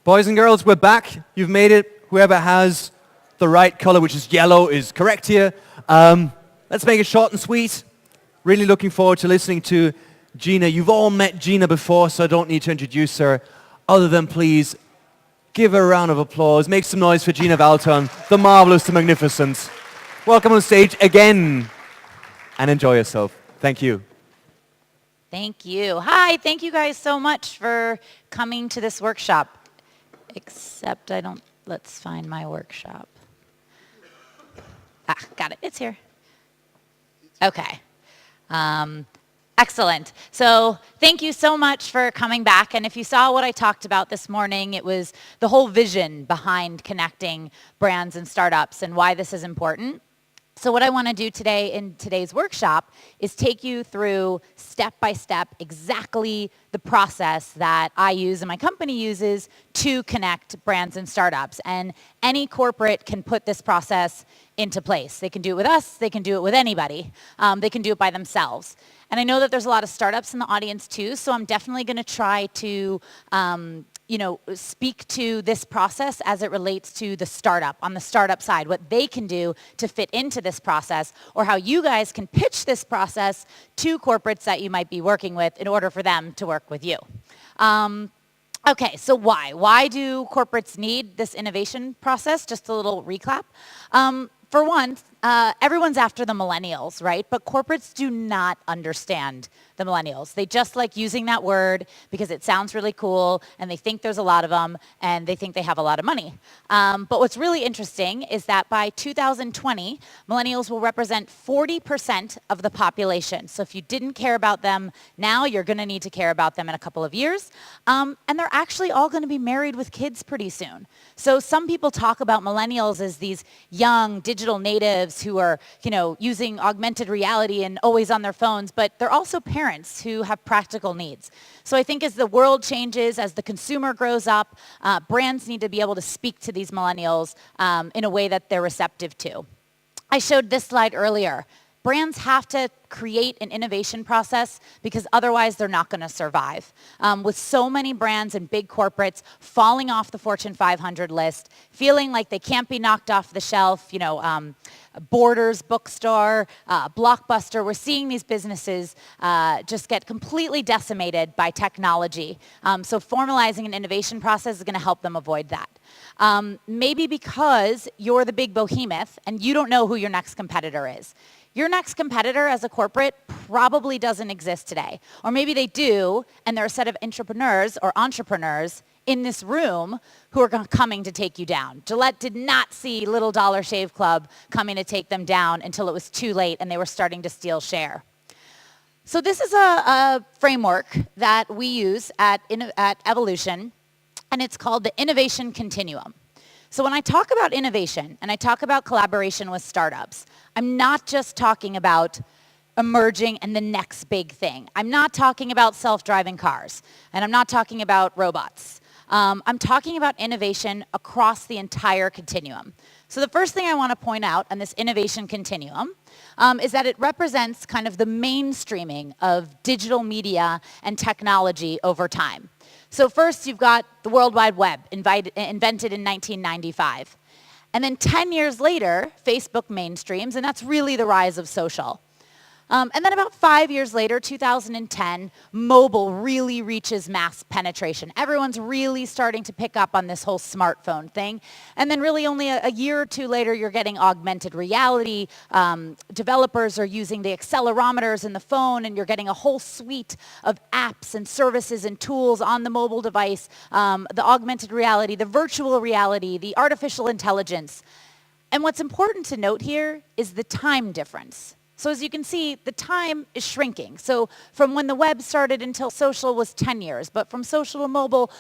Boys and girls, we're back. You've made it. Whoever has the right color, which is yellow, is correct here. Let's make it short and sweet. Really looking forward to listening to Gina. You've all met Gina before, so I don't need to introduce her. Other than please give her a round of applause. Make some noise for Gina Waldhorn, the marvelous, the magnificent. Welcome on stage again, and enjoy yourself. Thank you. Thank you. Hi, thank you guys so much for coming to this workshop. Except let's find my workshop. Got it, it's here. Okay. Excellent. So thank you so much for coming back. And if you saw what I talked about this morning, it was the whole vision behind connecting brands and startups and why this is important. So what I want to do today in today's workshop is take you through step by step exactly the process that I use and my company uses to connect brands and startups. And any corporate can put this process into place. They can do it with us. They can do it with anybody. They can do it by themselves. And I know that there's a lot of startups in the audience too, so I'm definitely going to try to speak to this process as it relates to the startup, on the startup side, what they can do to fit into this process, or how you guys can pitch this process to corporates that you might be working with in order for them to work with you. Okay, so why? Why do corporates need this innovation process? Just a little recap. For one, everyone's after the millennials, right? But corporates do not understand the millennials. They just like using that word because it sounds really cool, and they think there's a lot of them, and they think they have a lot of money. But what's really interesting is that by 2020, millennials will represent 40% of the population. So if you didn't care about them now, you're going to need to care about them in a couple of years. And they're actually all going to be married with kids pretty soon. So some people talk about millennials as these young digital natives who are, using augmented reality and always on their phones, but they're also parents who have practical needs. So I think as the world changes, as the consumer grows up, brands need to be able to speak to these millennials in a way that they're receptive to. I showed this slide earlier. Brands have to create an innovation process because otherwise they're not going to survive. With so many brands and big corporates falling off the Fortune 500 list, feeling like they can't be knocked off the shelf, Borders bookstore, Blockbuster, we're seeing these businesses just get completely decimated by technology. So formalizing an innovation process is going to help them avoid that. Maybe because you're the big behemoth and you don't know who your next competitor is. Your next competitor as a corporate probably doesn't exist today. Or maybe they do, and they're a set of entrepreneurs in this room who are coming to take you down. Gillette did not see Little Dollar Shave Club coming to take them down until it was too late and they were starting to steal share. So this is a framework that we use at Evolution, and it's called the Innovation Continuum. So when I talk about innovation and I talk about collaboration with startups, I'm not just talking about emerging and the next big thing. I'm not talking about self-driving cars, and I'm not talking about robots. I'm talking about innovation across the entire continuum. So the first thing I want to point out on this innovation continuum is that it represents kind of the mainstreaming of digital media and technology over time. So first, you've got the World Wide Web, invented in 1995. And then 10 years later, Facebook mainstreams, and that's really the rise of social. And then about 5 years later, 2010, mobile really reaches mass penetration. Everyone's really starting to pick up on this whole smartphone thing. And then really only a year or two later, you're getting augmented reality. Developers are using the accelerometers in the phone, and you're getting a whole suite of apps and services and tools on the mobile device, the augmented reality, the virtual reality, the artificial intelligence. And what's important to note here is the time difference. So as you can see, the time is shrinking. So from when the web started until social was 10 years, but from social to mobile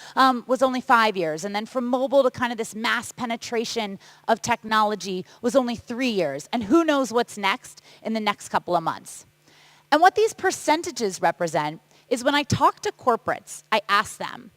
was only 5 years. And then from mobile to kind of this mass penetration of technology was only 3 years. And who knows what's next in the next couple of months. And what these percentages represent is when I talk to corporates, I ask them,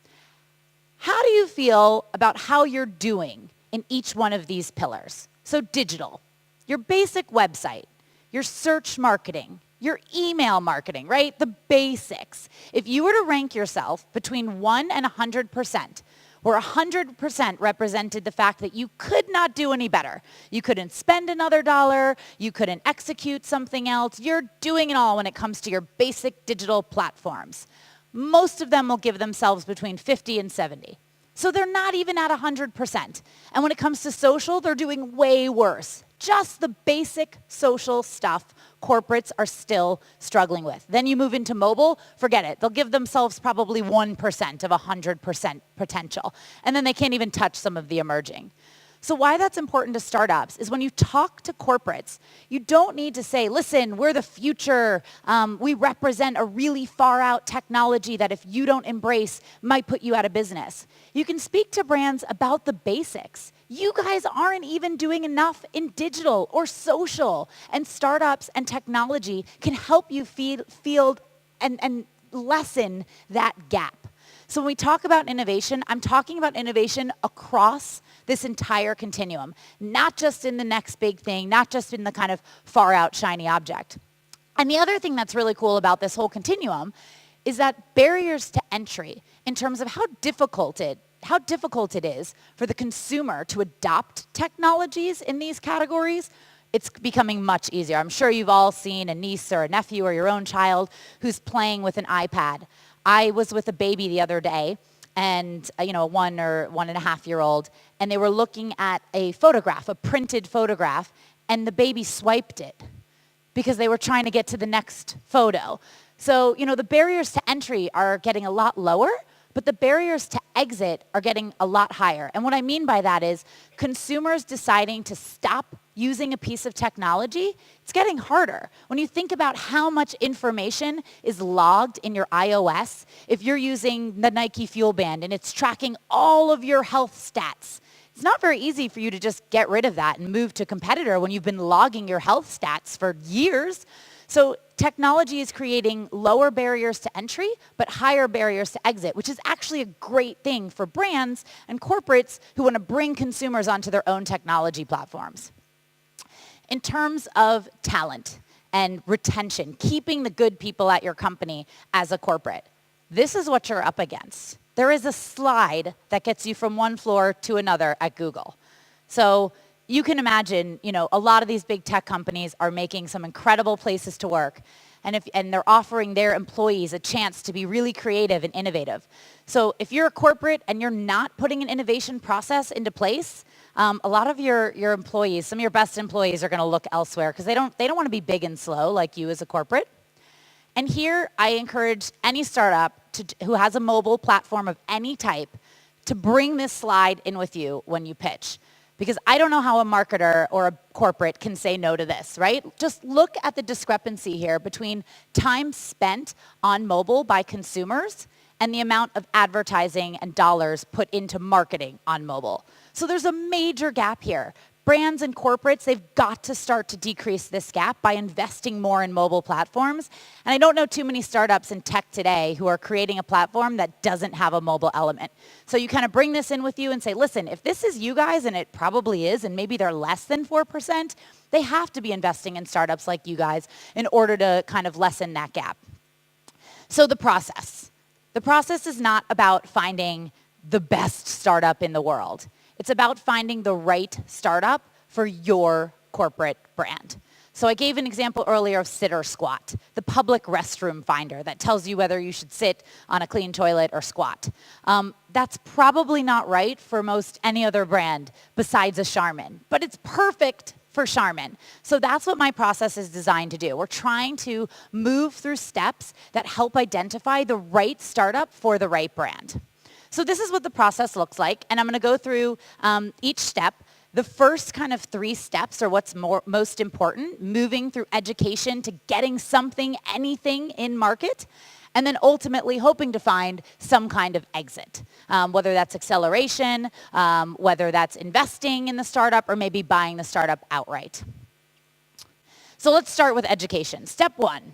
how do you feel about how you're doing in each one of these pillars? So digital, your basic website, your search marketing, your email marketing, right? The basics. If you were to rank yourself between 1 and 100%, where 100% represented the fact that you could not do any better. You couldn't spend another dollar. You couldn't execute something else. You're doing it all when it comes to your basic digital platforms. Most of them will give themselves between 50 and 70. So they're not even at 100%. And when it comes to social, they're doing way worse. Just the basic social stuff corporates are still struggling with. Then you move into mobile, forget it. They'll give themselves probably 1% of 100% potential. And then they can't even touch some of the emerging. So why that's important to startups is when you talk to corporates, you don't need to say, listen, we're the future. We represent a really far out technology that if you don't embrace might put you out of business. You can speak to brands about the basics. You guys aren't even doing enough in digital or social, and startups and technology can help you field and lessen that gap. So when we talk about innovation, I'm talking about innovation across this entire continuum, not just in the next big thing, not just in the kind of far out shiny object. And the other thing that's really cool about this whole continuum is that barriers to entry in terms of how difficult it is for the consumer to adopt technologies in these categories, it's becoming much easier. I'm sure you've all seen a niece or a nephew or your own child who's playing with an iPad. I was with a baby the other day, and a 1 or 1.5-year-old, and they were looking at a photograph, a printed photograph, and the baby swiped it because they were trying to get to the next photo. So, the barriers to entry are getting a lot lower, but the barriers to exit are getting a lot higher. And what I mean by that is consumers deciding to stop using a piece of technology, it's getting harder. When you think about how much information is logged in your iOS, if you're using the Nike Fuel Band and it's tracking all of your health stats, it's not very easy for you to just get rid of that and move to a competitor when you've been logging your health stats for years. So technology is creating lower barriers to entry, but higher barriers to exit, which is actually a great thing for brands and corporates who want to bring consumers onto their own technology platforms. In terms of talent and retention, keeping the good people at your company as a corporate, this is what you're up against. There is a slide that gets you from one floor to another at Google. So you can imagine, a lot of these big tech companies are making some incredible places to work, and they're offering their employees a chance to be really creative and innovative. So if you're a corporate and you're not putting an innovation process into place, a lot of your employees, some of your best employees are going to look elsewhere because they don't want to be big and slow like you as a corporate. And here I encourage any startup who has a mobile platform of any type to bring this slide in with you when you pitch. Because I don't know how a marketer or a corporate can say no to this, right? Just look at the discrepancy here between time spent on mobile by consumers and the amount of advertising and dollars put into marketing on mobile. So there's a major gap here. Brands and corporates, they've got to start to decrease this gap by investing more in mobile platforms. And I don't know too many startups in tech today who are creating a platform that doesn't have a mobile element. So you kind of bring this in with you and say, listen, if this is you guys, and it probably is, and maybe they're less than 4%, they have to be investing in startups like you guys in order to kind of lessen that gap. So the process. The process is not about finding the best startup in the world. It's about finding the right startup for your corporate brand. So I gave an example earlier of Sit or Squat, the public restroom finder that tells you whether you should sit on a clean toilet or squat. That's probably not right for most any other brand besides a Charmin, but it's perfect for Charmin. So that's what my process is designed to do. We're trying to move through steps that help identify the right startup for the right brand. So this is what the process looks like, and I'm going to go through each step. The first kind of 3 steps are what's most important, moving through education to getting something, anything in market, and then ultimately hoping to find some kind of exit, whether that's acceleration, whether that's investing in the startup, or maybe buying the startup outright. So let's start with education. Step 1.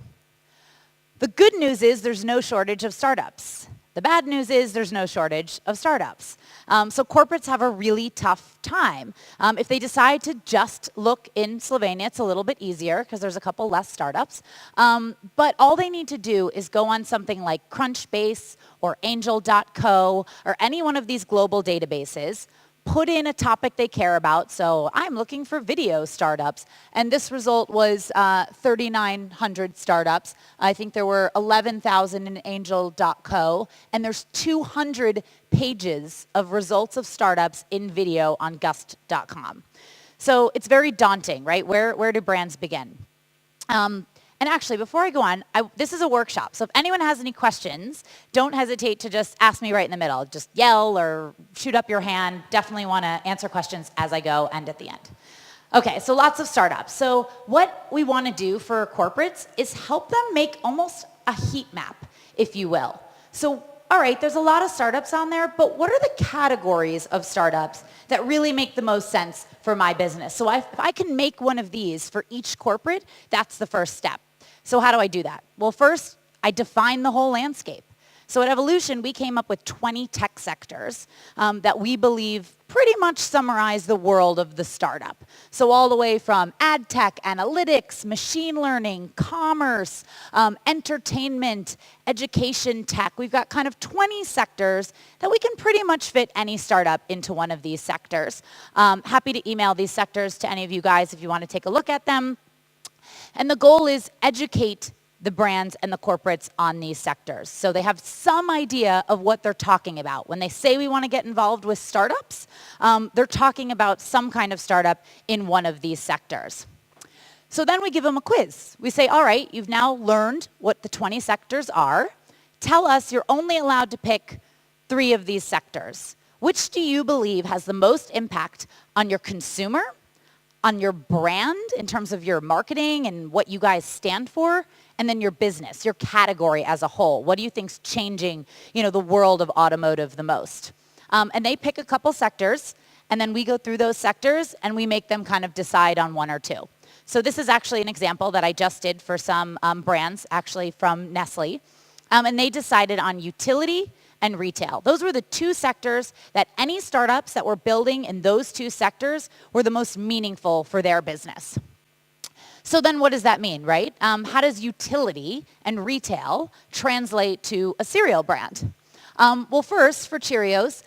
The good news is there's no shortage of startups. The bad news is there's no shortage of startups. So corporates have a really tough time. If they decide to just look in Slovenia, it's a little bit easier because there's a couple less startups. But all they need to do is go on something like Crunchbase or Angel.co or any one of these global databases, put in a topic they care about. So I'm looking for video startups. And this result was 3,900 startups. I think there were 11,000 in Angel.co. And there's 200 pages of results of startups in video on Gust.com. So it's very daunting, right? Where do brands begin? And actually, before I go on, this is a workshop. So if anyone has any questions, don't hesitate to just ask me right in the middle. Just yell or shoot up your hand. Definitely want to answer questions as I go and at the end. Okay, so lots of startups. So what we want to do for corporates is help them make almost a heat map, if you will. So, all right, there's a lot of startups on there, but what are the categories of startups that really make the most sense for my business? So if I can make one of these for each corporate, that's the first step. So how do I do that? Well, first, I define the whole landscape. So at Evolution, we came up with 20 tech sectors that we believe pretty much summarize the world of the startup. So all the way from ad tech, analytics, machine learning, commerce, entertainment, education tech. We've got kind of 20 sectors that we can pretty much fit any startup into one of these sectors. Happy to email these sectors to any of you guys if you want to take a look at them. And the goal is educate the brands and the corporates on these sectors. So they have some idea of what they're talking about. When they say we want to get involved with startups, they're talking about some kind of startup in one of these sectors. So then we give them a quiz. We say, all right, you've now learned what the 20 sectors are. Tell us you're only allowed to pick 3 of these sectors. Which do you believe has the most impact on your consumer, on your brand in terms of your marketing and what you guys stand for, and then your business, your category as a whole? What do you think's changing, the world of automotive the most? And they pick a couple sectors, and then we go through those sectors and we make them kind of decide on 1 or 2. So this is actually an example that I just did for some brands, actually from Nestle, and they decided on utility and retail. Those were the 2 sectors that any startups that were building in those 2 sectors were the most meaningful for their business. So then what does that mean, right? How does utility and retail translate to a cereal brand? Well, first, for Cheerios,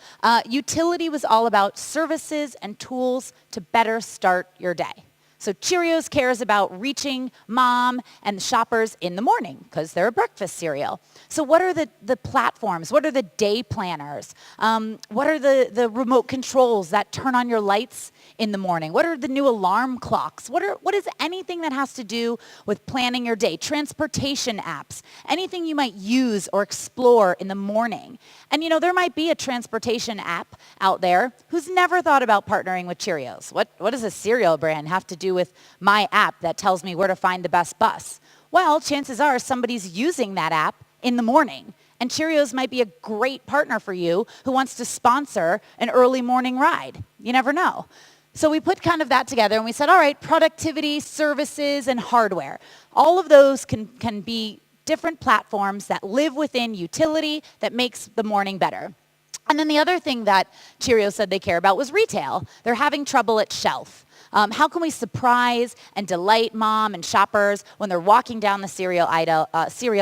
utility was all about services and tools to better start your day. So Cheerios cares about reaching mom and shoppers in the morning because they're a breakfast cereal. So what are the platforms? What are the day planners? What are the remote controls that turn on your lights in the morning? What are the new alarm clocks? What is anything that has to do with planning your day? Transportation apps, anything you might use or explore in the morning. And there might be a transportation app out there who's never thought about partnering with Cheerios. What does a cereal brand have to do with my app that tells me where to find the best bus? Well, chances are somebody's using that app in the morning. And Cheerios might be a great partner for you who wants to sponsor an early morning ride. You never know. So we put kind of that together and we said, all right, productivity, services, and hardware. All of those can be different platforms that live within utility that makes the morning better. And then the other thing that Cheerios said they care about was retail. They're having trouble at shelf. How can we surprise and delight mom and shoppers when they're walking down the cereal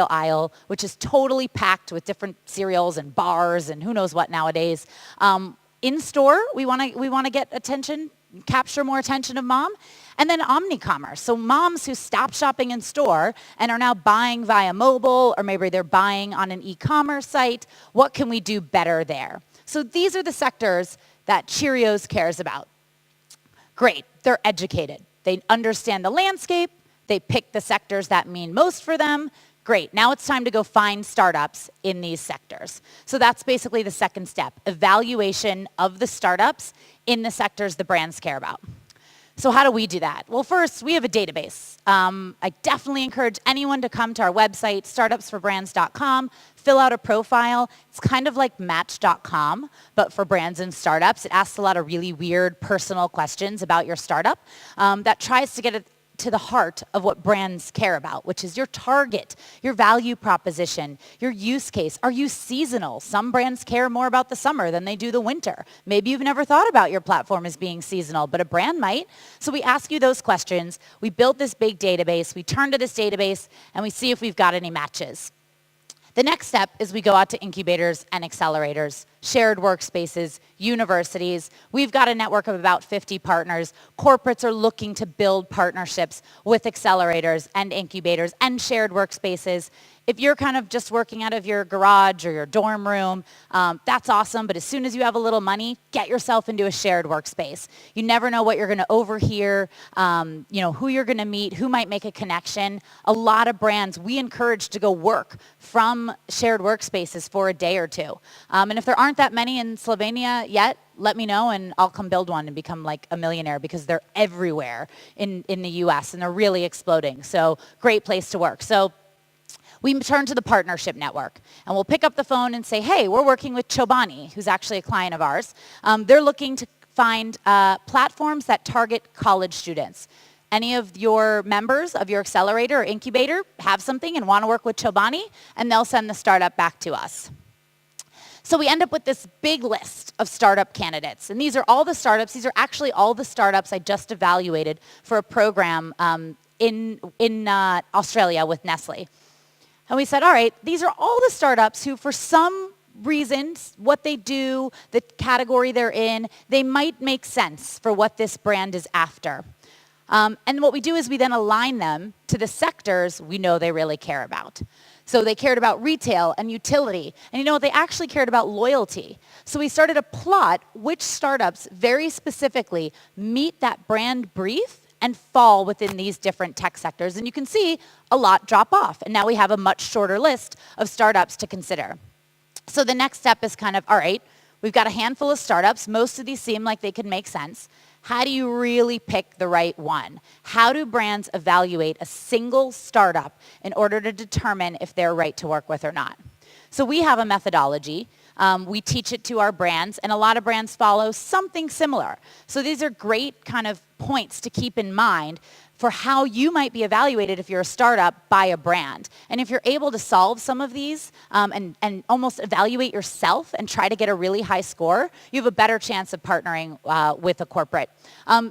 aisle, which is totally packed with different cereals and bars and who knows what nowadays. In store, we want to get attention, capture more attention of mom. And then omni-commerce. So moms who stop shopping in store and are now buying via mobile, or maybe they're buying on an e-commerce site. What can we do better there? So these are the sectors that Cheerios cares about. Great, they're educated. They understand the landscape. They pick the sectors that mean most for them. Great, now it's time to go find startups in these sectors. So that's basically the second step, evaluation of the startups in the sectors the brands care about. So how do we do that? Well, first, we have a database. I definitely encourage anyone to come to our website, startupsforbrands.com, fill out a profile. It's kind of like Match.com, but for brands and startups. It asks a lot of really weird personal questions about your startup that tries to get to the heart of what brands care about, which is your target, your value proposition, your use case. Are you seasonal? Some brands care more about the summer than they do the winter. Maybe you've never thought about your platform as being seasonal, but a brand might. So we ask you those questions. We built this big database. We turn to this database, and we see if we've got any matches. The next step is we go out to incubators and accelerators, shared workspaces, universities. We've got a network of about 50 partners. Corporates are looking to build partnerships with accelerators and incubators and shared workspaces. If you're kind of just working out of your garage or your dorm room, that's awesome. But as soon as you have a little money, get yourself into a shared workspace. You never know what you're going to overhear, who you're going to meet, who might make a connection. A lot of brands we encourage to go work from shared workspaces for a day or two. And if there aren't that many in Slovenia yet, let me know and I'll come build one and become like a millionaire, because they're everywhere in the US and they're really exploding. So great place to work. So we turn to the partnership network, and we'll pick up the phone and say, hey, we're working with Chobani, who's actually a client of ours. They're looking to find platforms that target college students. Any of your members of your accelerator or incubator have something and want to work with Chobani, and they'll send the startup back to us. So we end up with this big list of startup candidates. And these are all the startups. These are actually all the startups I just evaluated for a program in Australia with Nestle. And we said, all right, these are all the startups who, for some reasons, what they do, the category they're in, they might make sense for what this brand is after. And what we do is we then align them to the sectors we know they really care about. So they cared about retail and utility. And they actually cared about loyalty. So we started to plot which startups very specifically meet that brand brief and fall within these different tech sectors. And you can see a lot drop off. And now we have a much shorter list of startups to consider. So the next step is kind of, all right, we've got a handful of startups. Most of these seem like they could make sense. How do you really pick the right one? How do brands evaluate a single startup in order to determine if they're right to work with or not? So we have a methodology. We teach it to our brands, and a lot of brands follow something similar. So these are great kind of points to keep in mind for how you might be evaluated if you're a startup by a brand. And if you're able to solve some of these and almost evaluate yourself and try to get a really high score, you have a better chance of partnering with a corporate.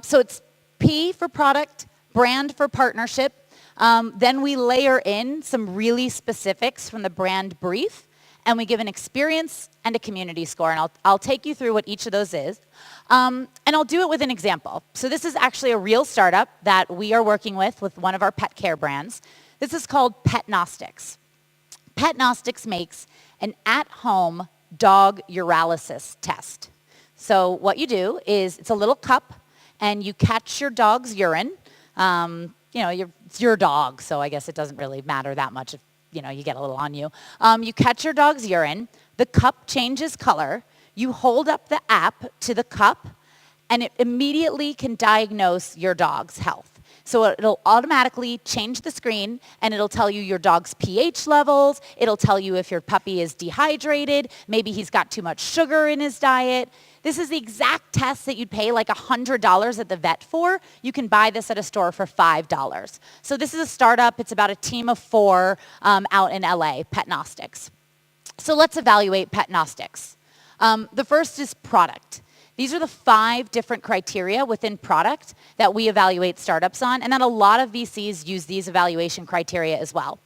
So it's P for product, brand for partnership. Then we layer in some really specifics from the brand brief, and we give an experience and a community score. And I'll take you through what each of those is. And I'll do it with an example. So this is actually a real startup that we are working with one of our pet care brands. This is called PetGnostics. PetGnostics makes an at-home dog urinalysis test. So what you do is it's a little cup, and you catch your dog's urine. It's your dog, so I guess it doesn't really matter that much if you get a little on you. You catch your dog's urine. The cup changes color. You hold up the app to the cup, and it immediately can diagnose your dog's health. So it'll automatically change the screen, and it'll tell you your dog's pH levels. It'll tell you if your puppy is dehydrated. Maybe he's got too much sugar in his diet. This is the exact test that you'd pay like $100 at the vet for. You can buy this at a store for $5. So this is a startup. It's about a team of 4 out in LA, PetGnostics. So let's evaluate PetGnostics. The first is product. These are the 5 different criteria within product that we evaluate startups on, and then a lot of VCs use these evaluation criteria as well.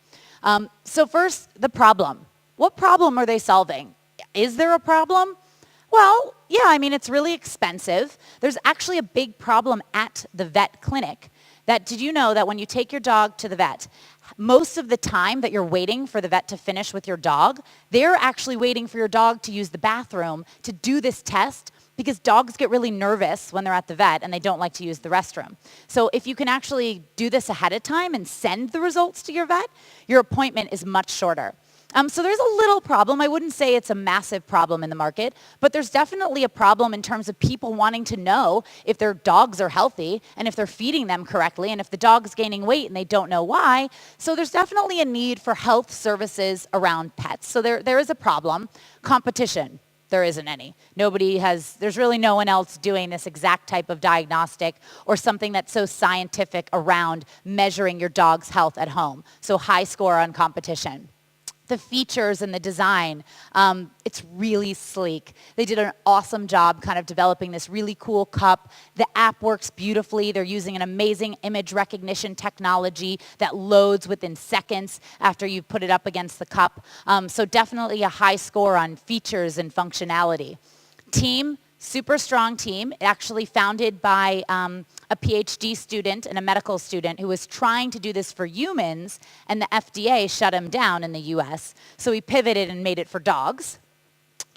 So first, the problem. What problem are they solving? Is there a problem? Well, yeah, it's really expensive. There's actually a big problem at the vet clinic. Did you know that when you take your dog to the vet, most of the time that you're waiting for the vet to finish with your dog, they're actually waiting for your dog to use the bathroom to do this test, because dogs get really nervous when they're at the vet and they don't like to use the restroom. So if you can actually do this ahead of time and send the results to your vet, your appointment is much shorter. So there's a little problem. I wouldn't say it's a massive problem in the market, but there's definitely a problem in terms of people wanting to know if their dogs are healthy and if they're feeding them correctly and if the dog's gaining weight and they don't know why. So there's definitely a need for health services around pets. So there is a problem. Competition. there isn't any. There's really no one else doing this exact type of diagnostic or something that's so scientific around measuring your dog's health at home. So high score on competition. The features and the design, it's really sleek. They did an awesome job kind of developing this really cool cup. The app works beautifully. They're using an amazing image recognition technology that loads within seconds after you put it up against the cup. So definitely a high score on features and functionality. Team, super strong team, actually founded by a PhD student and a medical student who was trying to do this for humans, and the FDA shut him down in the US. So he pivoted and made it for dogs.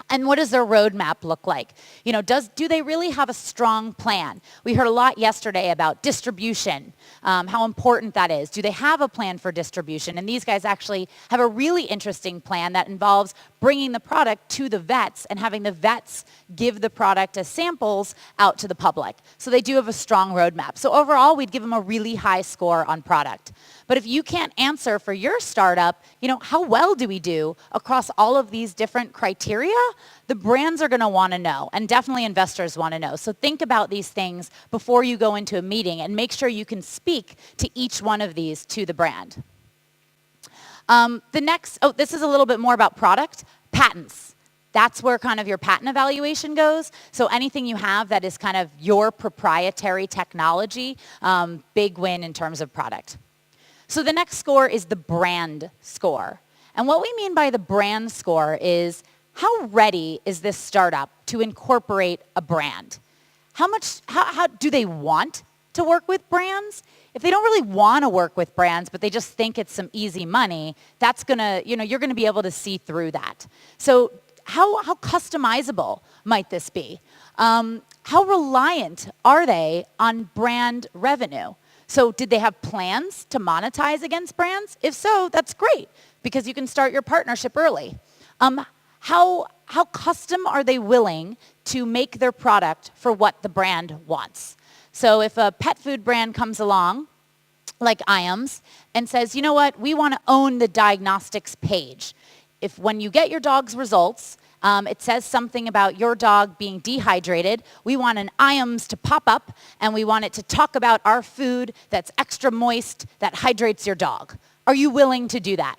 And what does their roadmap look like? Do they really have a strong plan? We heard a lot yesterday about distribution, how important that is. Do they have a plan for distribution? And these guys actually have a really interesting plan that involves bringing the product to the vets and having the vets give the product as samples out to the public. So they do have a strong roadmap. So overall, we'd give them a really high score on product. But if you can't answer for your startup, how well do we do across all of these different criteria? The brands are going to want to know, and definitely investors want to know. So think about these things before you go into a meeting and make sure you can speak to each one of these to the brand. This is a little bit more about product. Patents. That's where kind of your patent evaluation goes. So anything you have that is kind of your proprietary technology, big win in terms of product. So the next score is the brand score. And what we mean by the brand score is how ready is this startup to incorporate a brand? How do they want to work with brands? If they don't really want to work with brands, but they just think it's some easy money, that's gonna, you're gonna be able to see through that. So how customizable might this be? How reliant are they on brand revenue? So did they have plans to monetize against brands? If so, that's great, because you can start your partnership early. How custom are they willing to make their product for what the brand wants? So if a pet food brand comes along, like ION's, and says, you know what, we want to own the diagnostics page. If when you get your dog's results, it says something about your dog being dehydrated, we want an ION's to pop up, and we want it to talk about our food that's extra moist, that hydrates your dog. Are you willing to do that?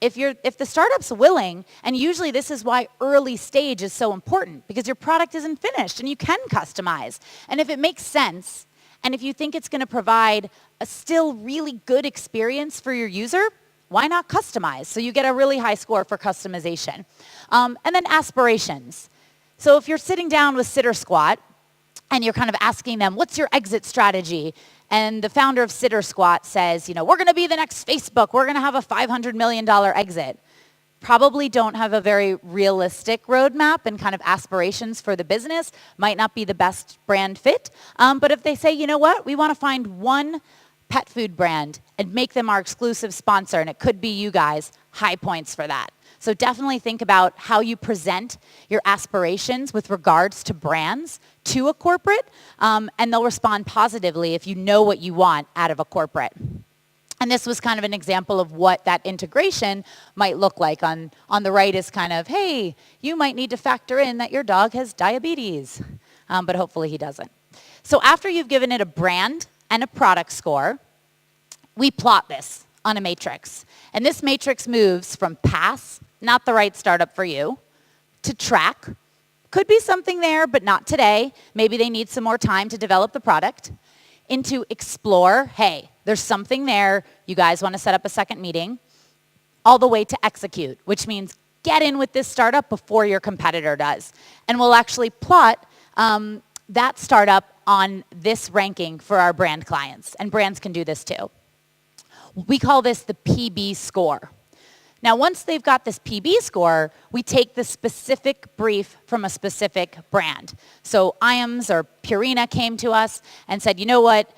If the startup's willing, and usually this is why early stage is so important, because your product isn't finished and you can customize. And if it makes sense, and if you think it's going to provide a still really good experience for your user, why not customize? So you get a really high score for customization. And then aspirations. So if you're sitting down with Sitter Squat and you're kind of asking them, what's your exit strategy? And the founder of Sitter Squat says, we're going to be the next Facebook. We're going to have a $500 million exit. Probably don't have a very realistic roadmap and kind of aspirations for the business. Might not be the best brand fit. But if they say, you know what, we want to find one pet food brand and make them our exclusive sponsor, and it could be you guys, high points for that. So definitely think about how you present your aspirations with regards to brands to a corporate, and they'll respond positively if you know what you want out of a corporate. And this was kind of an example of what that integration might look like. On the right is kind of, hey, you might need to factor in that your dog has diabetes, but hopefully he doesn't. So after you've given it a brand and a product score, we plot this on a matrix. And this matrix moves from pass, not the right startup for you, to track. Could be something there, but not today. Maybe they need some more time to develop the product. Into explore, hey, there's something there. You guys want to set up a second meeting. All the way to execute, which means get in with this startup before your competitor does. And we'll actually plot that startup on this ranking for our brand clients. And brands can do this too. We call this the PB score. Now, once they've got this PB score, we take the specific brief from a specific brand. So ION's or Purina came to us and said, you know what,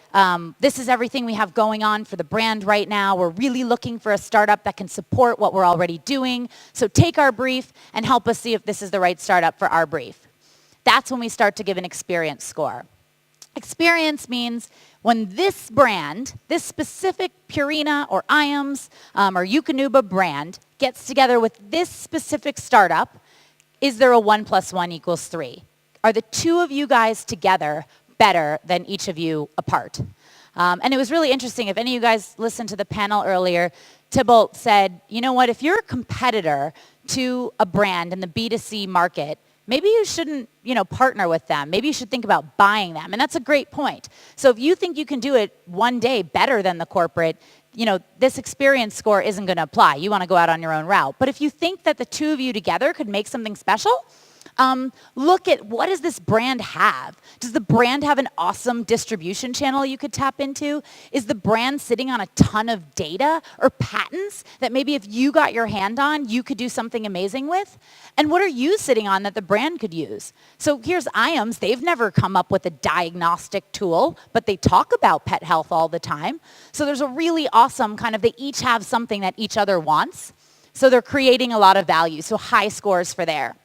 this is everything we have going on for the brand right now. We're really looking for a startup that can support what we're already doing. So take our brief and help us see if this is the right startup for our brief. That's when we start to give an experience score. Experience means when this brand, this specific Purina or ION's or Eukanuba brand gets together with this specific startup, is there a 1 + 1 = 3? Are the two of you guys together better than each of you apart? And it was really interesting. If any of you guys listened to the panel earlier, Thibault said, you know what, if you're a competitor to a brand in the B2C market, maybe you shouldn't, partner with them. Maybe you should think about buying them. And that's a great point. So if you think you can do it one day better than the corporate, this experience score isn't going to apply. You want to go out on your own route. But if you think that the two of you together could make something special, look at what does this brand have? Does the brand have an awesome distribution channel you could tap into? Is the brand sitting on a ton of data or patents that maybe if you got your hand on, you could do something amazing with? And what are you sitting on that the brand could use? So here's IOMS. They've never come up with a diagnostic tool, but they talk about pet health all the time. So there's a really awesome they each have something that each other wants. So they're creating a lot of value. So high scores for there.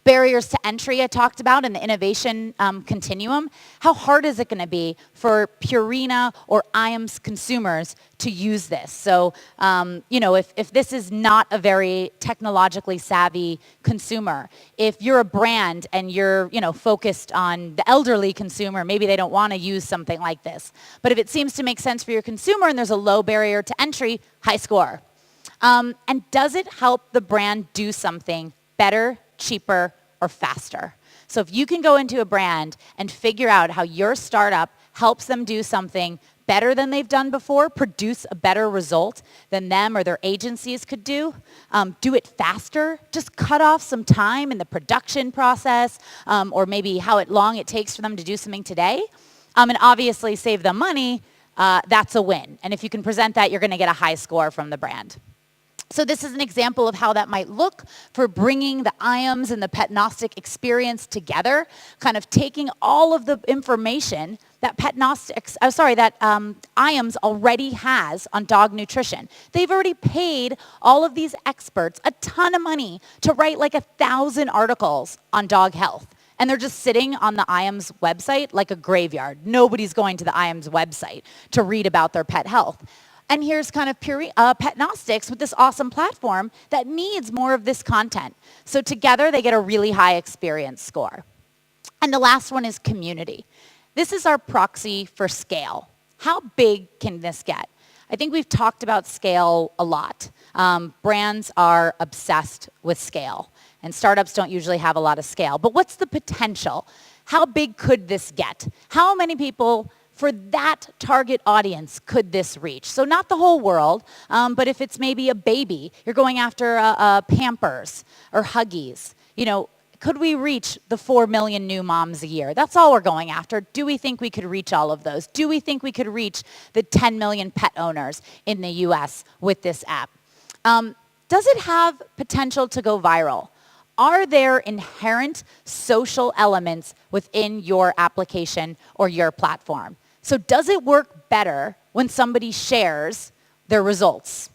Barriers to entry I talked about in the innovation continuum. How hard is it going to be for Purina or IOMS consumers to use this? So, if this is not a very technologically savvy consumer, if you're a brand and you're, focused on the elderly consumer, maybe they don't want to use something like this. But if it seems to make sense for your consumer and there's a low barrier to entry, high score. And does it help the brand do something better, cheaper, or faster? So if you can go into a brand and figure out how your startup helps them do something better than they've done before, produce a better result than them or their agencies could do it faster, just cut off some time in the production process, or maybe how long it takes for them to do something today, and obviously save them money, that's a win. And if you can present that, you're going to get a high score from the brand. So this is an example of how that might look for bringing the IOMS and the Pet Gnostic experience together, taking all of the information that IOMS already has on dog nutrition. They've already paid all of these experts a ton of money to write 1,000 articles on dog health. And they're just sitting on the IOMS website like a graveyard. Nobody's going to the IOMS website to read about their pet health. And here's Pet Gnostics with this awesome platform that needs more of this content. So together they get a really high experience score. And the last one is community. This is our proxy for scale. How big can this get? I think we've talked about scale a lot. Brands are obsessed with scale. And startups don't usually have a lot of scale. But what's the potential? How big could this get? How many people for that target audience could this reach? So not the whole world, but if it's maybe a baby, you're going after Pampers or Huggies, could we reach the 4 million new moms a year? That's all we're going after. Do we think we could reach all of those? Do we think we could reach the 10 million pet owners in the US with this app? Does it have potential to go viral? Are there inherent social elements within your application or your platform? So does it work better when somebody shares their results?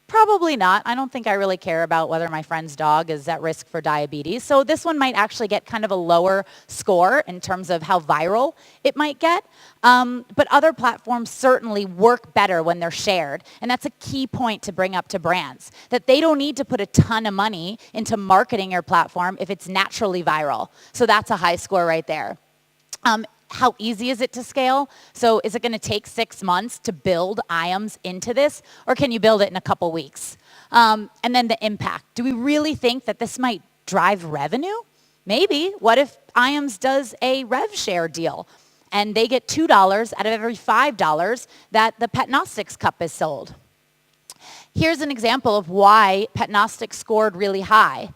Probably not. I don't think I really care about whether my friend's dog is at risk for diabetes. So this one might actually get a lower score in terms of how viral it might get. But other platforms certainly work better when they're shared. And that's a key point to bring up to brands, that they don't need to put a ton of money into marketing your platform if it's naturally viral. So that's a high score right there. How easy is it to scale? So is it going to take 6 months to build IOMS into this, or can you build it in a couple weeks? And then the impact. Do we really think that this might drive revenue? Maybe. What if IOMS does a rev share deal and they get $2 out of every $5 that the Pet Gnostics cup is sold? Here's an example of why Pet Gnostics scored really high.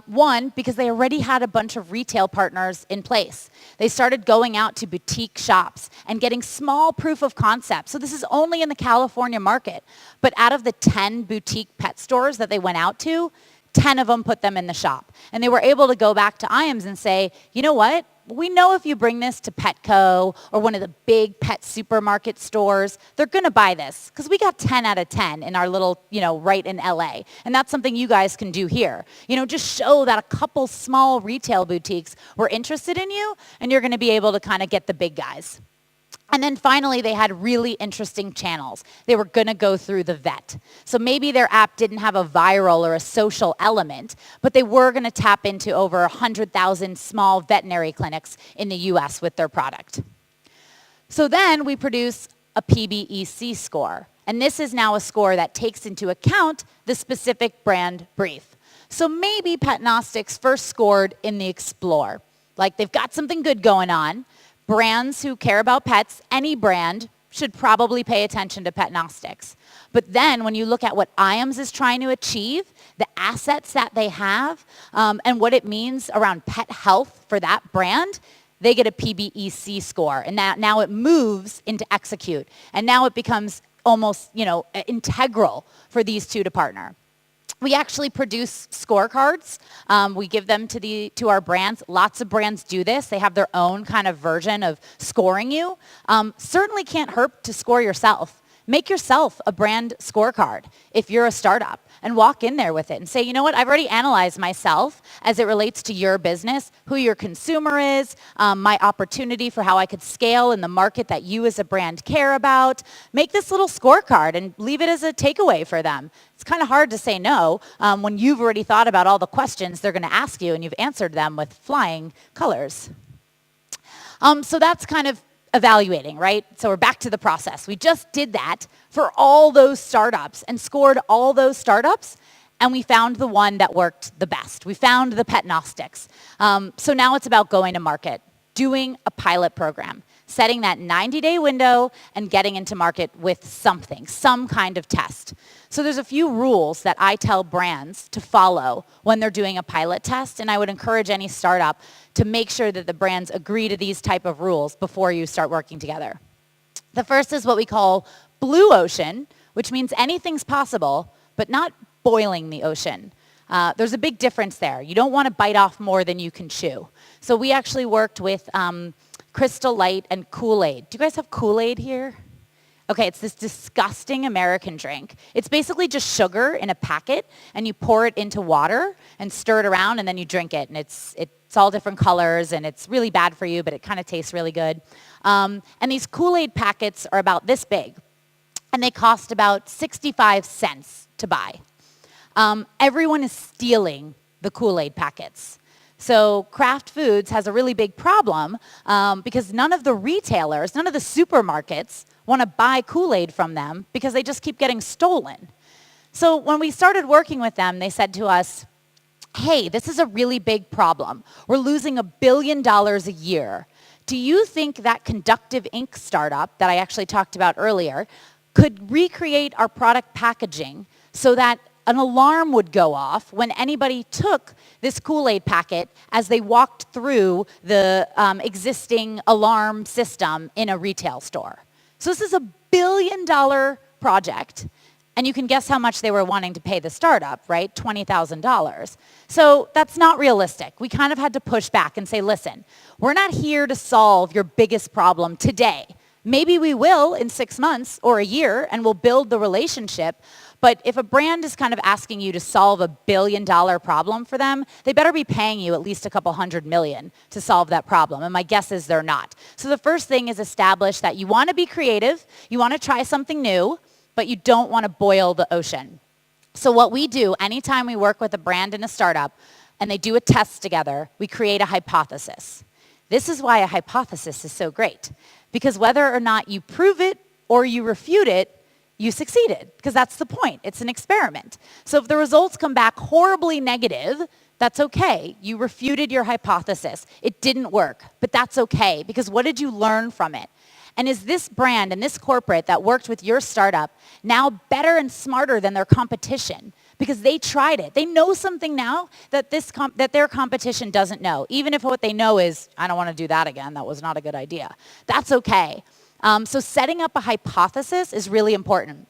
One, because they already had a bunch of retail partners in place. They started going out to boutique shops and getting small proof of concept. So this is only in the California market. But out of the 10 boutique pet stores that they went out to, 10 of them put them in the shop. And they were able to go back to IOMS and say, you know what? We know if you bring this to Petco or one of the big pet supermarket stores, they're going to buy this because we got 10 out of 10 in our little, right in LA. And that's something you guys can do here. Just show that a couple small retail boutiques were interested in you and you're going to be able to get the big guys. And then finally, they had really interesting channels. They were going to go through the vet. So maybe their app didn't have a viral or a social element, but they were going to tap into over 100,000 small veterinary clinics in the US with their product. So then we produce a PBEC score. And this is now a score that takes into account the specific brand brief. So maybe Pet Gnostics first scored in the Explore. Like they've got something good going on. Brands who care about pets, any brand, should probably pay attention to Pet Gnostics. But then when you look at what IOMS is trying to achieve, the assets that they have, and what it means around pet health for that brand, they get a PBEC score. And now it moves into execute. And now it becomes almost, integral for these two to partner. We actually produce scorecards. We give them to our brands. Lots of brands do this. They have their own kind of version of scoring you. Certainly can't hurt to score yourself. Make yourself a brand scorecard if you're a startup and walk in there with it and say, you know what, I've already analyzed myself as it relates to your business, who your consumer is, my opportunity for how I could scale in the market that you as a brand care about. Make this little scorecard and leave it as a takeaway for them. It's kind of hard to say no when you've already thought about all the questions they're going to ask you and you've answered them with flying colors. So that's kind of evaluating, right? So we're back to the process. We just did that for all those startups and scored all those startups, and we found the one that worked the best. We found the Pet Gnostics. So now it's about going to market, doing a pilot program, setting that 90-day window and getting into market with something, some kind of test. So there's a few rules that I tell brands to follow when they're doing a pilot test, and I would encourage any startup to make sure that the brands agree to these type of rules before you start working together. The first is what we call blue ocean, which means anything's possible, but not boiling the ocean. There's a big difference there. You don't want to bite off more than you can chew. So we actually worked with Crystal Light and Kool-Aid. Do you guys have Kool-Aid here? Okay, it's this disgusting American drink. It's basically just sugar in a packet, and you pour it into water and stir it around, and then you drink it. And it's all different colors, and it's really bad for you, but it kind of tastes really good. And these Kool-Aid packets are about this big, and they cost about 65 cents to buy. Everyone is stealing the Kool-Aid packets. So Kraft Foods has a really big problem because none of the retailers, none of the supermarkets want to buy Kool-Aid from them because they just keep getting stolen. So when we started working with them, they said to us, hey, this is a really big problem. We're losing $1 billion a year. Do you think that Conductive Inc. startup that I actually talked about earlier could recreate our product packaging so that an alarm would go off when anybody took this Kool-Aid packet as they walked through the existing alarm system in a retail store? So this is a $1 billion project, and you can guess how much they were wanting to pay the startup, right? $20,000. So that's not realistic. We kind of had to push back and say, listen, we're not here to solve your biggest problem today. Maybe we will in 6 months or a year, and we'll build the relationship. But if a brand is kind of asking you to solve $1 billion problem for them, they better be paying you at least a couple $100 million to solve that problem. And my guess is they're not. So the first thing is establish that you want to be creative, you want to try something new, but you don't want to boil the ocean. So what we do anytime we work with a brand and a startup and they do a test together, we create a hypothesis. This is why a hypothesis is so great. Because whether or not you prove it or you refute it, you succeeded, because that's the point. It's an experiment. So if the results come back horribly negative, that's okay. You refuted your hypothesis. It didn't work, but that's okay, because what did you learn from it? And is this brand and this corporate that worked with your startup now better and smarter than their competition? Because they tried it. They know something now that that their competition doesn't know, even if what they know is, I don't want to do that again. That was not a good idea. That's okay. So setting up a hypothesis is really important.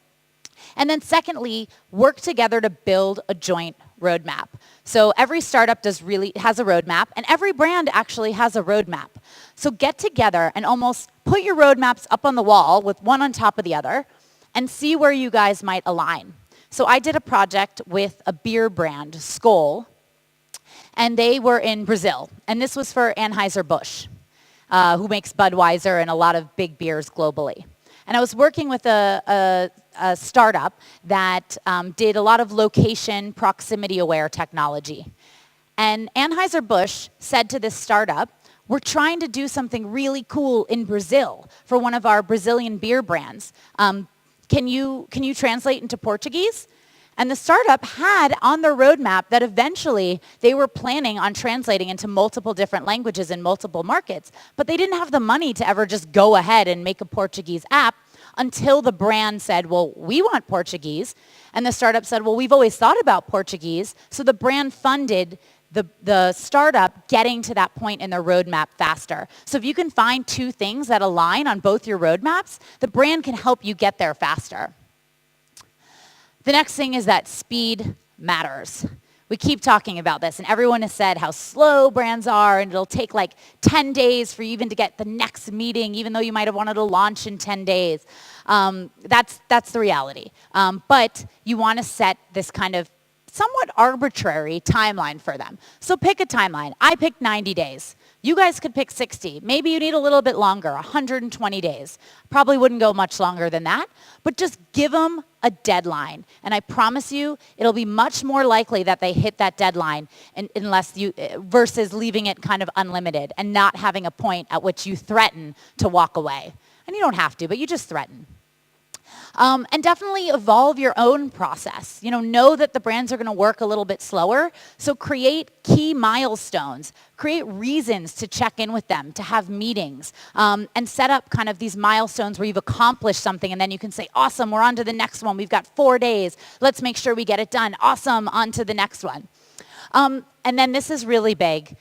And then secondly, work together to build a joint roadmap. So every startup has a roadmap, and every brand actually has a roadmap. So get together and almost put your roadmaps up on the wall with one on top of the other and see where you guys might align. So I did a project with a beer brand, Skol, and they were in Brazil, and this was for Anheuser-Busch. who makes Budweiser and a lot of big beers globally. And I was working with a startup that did a lot of location proximity-aware technology. And Anheuser-Busch said to this startup, we're trying to do something really cool in Brazil for one of our Brazilian beer brands. Can you translate into Portuguese? And the startup had on their roadmap that eventually they were planning on translating into multiple different languages in multiple markets, but they didn't have the money to ever just go ahead and make a Portuguese app until the brand said, well, we want Portuguese. And the startup said, well, we've always thought about Portuguese. So the brand funded the startup getting to that point in their roadmap faster. So if you can find two things that align on both your roadmaps, the brand can help you get there faster. The next thing is that speed matters. We keep talking about this, and everyone has said how slow brands are, and it'll take like 10 days for you even to get the next meeting, even though you might have wanted to launch in 10 days. That's the reality. But you want to set this kind of somewhat arbitrary timeline for them. So pick a timeline. I picked 90 days. You guys could pick 60. Maybe you need a little bit longer, 120 days. Probably wouldn't go much longer than that, but just give them a deadline. And I promise you, it'll be much more likely that they hit that deadline versus leaving it kind of unlimited and not having a point at which you threaten to walk away. And you don't have to, but you just threaten. And definitely evolve your own process. Know that the brands are going to work a little bit slower. So create key milestones. Create reasons to check in with them, to have meetings, and set up kind of these milestones where you've accomplished something, and then you can say, awesome, we're on to the next one. We've got 4 days. Let's make sure we get it done. Awesome, on to the next one. And then this is really big.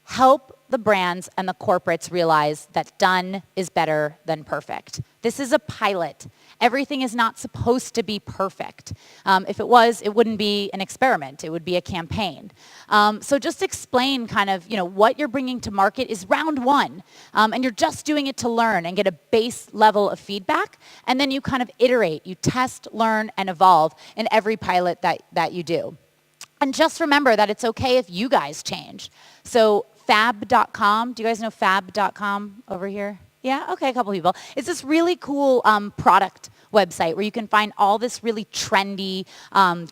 Help the brands and the corporates realize that done is better than perfect. This is a pilot. Everything is not supposed to be perfect. If it was, it wouldn't be an experiment. It would be a campaign. So just explain kind of, what you're bringing to market is round one. And you're just doing it to learn and get a base level of feedback. And then you kind of iterate. You test, learn, and evolve in every pilot that you do. And just remember that it's okay if you guys change. So fab.com, do you guys know fab.com over here? Yeah, okay, a couple people. It's this really cool product website where you can find all this really trendy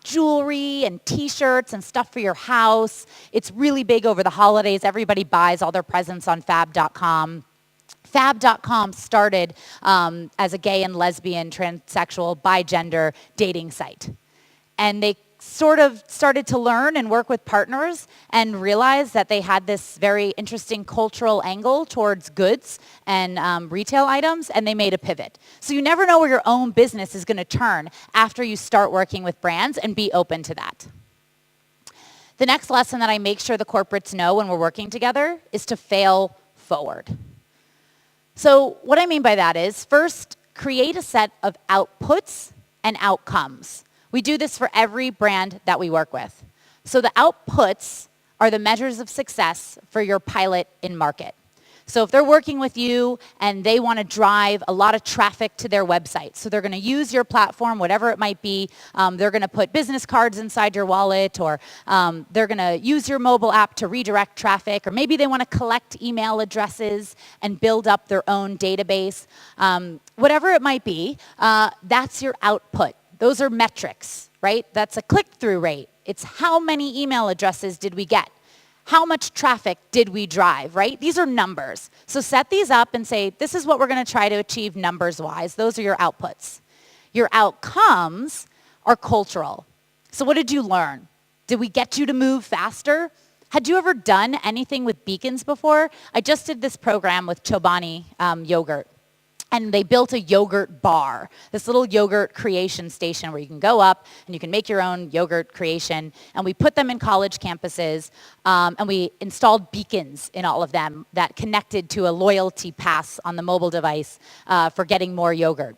jewelry and t-shirts and stuff for your house. It's really big over the holidays. Everybody buys all their presents on fab.com. Fab.com started as a gay and lesbian, transsexual, bi-gender dating site. And they sort of started to learn and work with partners and realize that they had this very interesting cultural angle towards goods and retail items, and they made a pivot. So you never know where your own business is going to turn after you start working with brands, and be open to that. The next lesson that I make sure the corporates know when we're working together is to fail forward. So what I mean by that is, first, create a set of outputs and outcomes. We do this for every brand that we work with. So the outputs are the measures of success for your pilot in market. So if they're working with you and they want to drive a lot of traffic to their website, so they're going to use your platform, whatever it might be. They're going to put business cards inside your wallet, or they're going to use your mobile app to redirect traffic, or maybe they want to collect email addresses and build up their own database. Whatever it might be, that's your output. Those are metrics, right? That's a click-through rate. It's how many email addresses did we get? How much traffic did we drive, right? These are numbers. So set these up and say, this is what we're going to try to achieve numbers-wise. Those are your outputs. Your outcomes are cultural. So what did you learn? Did we get you to move faster? Had you ever done anything with beacons before? I just did this program with Chobani yogurt. And they built a yogurt bar, this little yogurt creation station where you can go up and you can make your own yogurt creation. And we put them in college campuses, and we installed beacons in all of them that connected to a loyalty pass on the mobile device for getting more yogurt.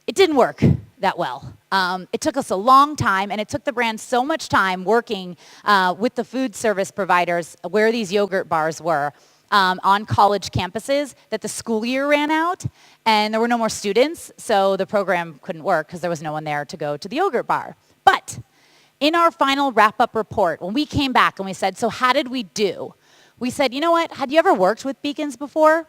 It didn't work that well. It took us a long time, and it took the brand so much time working with the food service providers where these yogurt bars were. On college campuses, that the school year ran out and there were no more students, so the program couldn't work because there was no one there to go to the yogurt bar. But in our final wrap-up report, when we came back and we said, so how did we do? We said, you know what, had you ever worked with beacons before?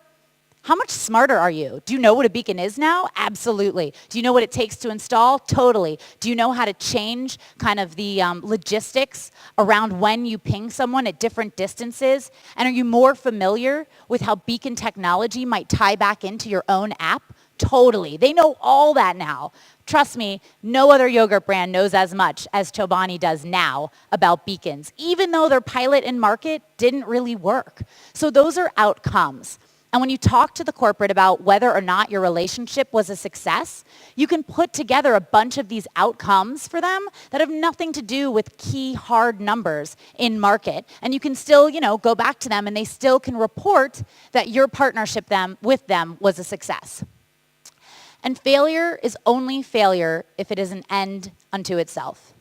How much smarter are you? Do you know what a beacon is now? Absolutely. Do you know what it takes to install? Totally. Do you know how to change kind of the logistics around when you ping someone at different distances? And are you more familiar with how beacon technology might tie back into your own app? Totally. They know all that now. Trust me, no other yogurt brand knows as much as Chobani does now about beacons, even though their pilot and market didn't really work. So those are outcomes. And when you talk to the corporate about whether or not your relationship was a success, you can put together a bunch of these outcomes for them that have nothing to do with key hard numbers in market. And you can still, go back to them and they still can report that your partnership with them was a success. And failure is only failure if it is an end unto itself.